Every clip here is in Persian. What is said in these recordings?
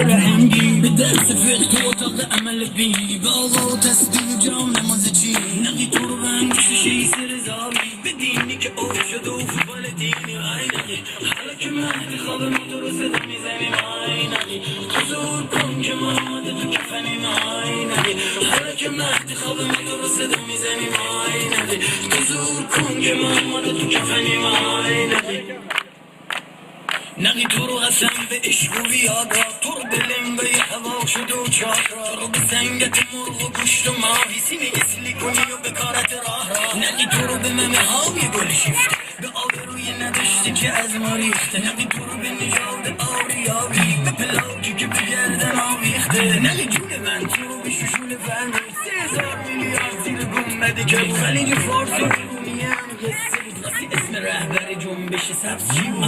رنگی به درس فقه تو اتاق عمل بینی به آقا و تصدیق جام نماز چی نقی تو رو بند شیشه سر زاوی به دینی که اوف شده و فوتبال دینی آی نقی حالا که مهدی خواب موتور رو صدا میزنیم آی نقی حضور کن که ما آماده تو کفنیم آی نقی حالا که مهدی خواب موتور رو صدا میزنیم آی نقی حضور کن که ما آماده تو کفنیم آی نقی نقی تو رو قسم به عشق و بیادا تو رو به لنگای هوا شد و چاک تو رو به سنگت مرغ و گوشت و ماهی سینه گسلی کنی و به کارت راه را نقی تو رو به ممه های گل شیفت به آبروی نداشته که از ما ریخته نقی تو رو به نژاد آریابی به پلاکی که به گردن آویخته نقی جون من تو رو به ششول فرمی 3000 میلیارد زیر گمبده که خلیج فارس و رومیه هم قصه بود راستی اسم رهبر جنبش سبز چی بود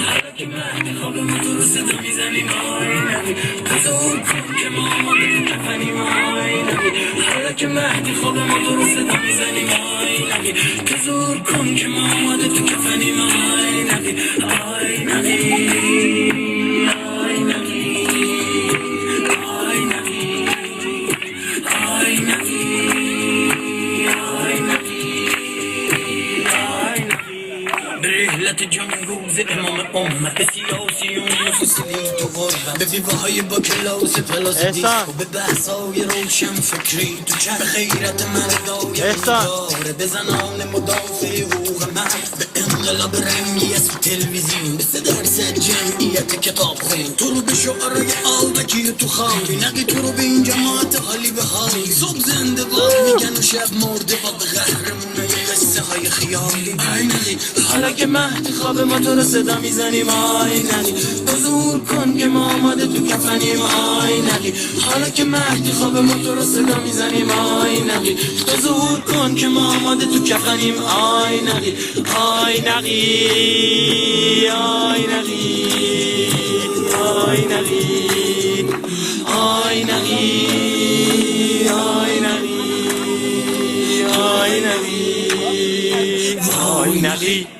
حالا که مهدی خواب ما تو رو صدا میزنیم آی نبی تصور کن که ما آماده تو کفنیم آی نبی حالا که مهدی خواب ما تو رو صدا میزنیم آی نبی تصور کن که ما آماده تو کفنیم آی نبی آی نبی آی نبی آی نبی آی نبی رحلت جنگوز امام امت به سیاسیون فسیلی تو غربت به بیوهای با کلاس پلاس دیسکو به بحثای روشن فکری تو چرخ غیرت مردای داره به زنان مدافع حقوق مرد به انقلاب رنگی از تلویزیون به درس جمعیت کتاب خون تو رو به شعرهای آلدکی تو خواهی نقی تو رو به این جماعت حالی به حالی صبح زنده باد میگن و شب مرده با به قهرمونه قصه های خیالی آی نقی حالا که مهدی خواب ما تو رو صدا میزنیم آی نقی حضور کن که ما آماده تو کفنیم آی نقی حالا که مهدی خواب ما تو رو صدا میزنیم آی نقی حضور کن که ما آماده تو کفنیم آی نقی آی نقی آی نقی آی نقی آی نقی آی نقی آی نقی آی نقی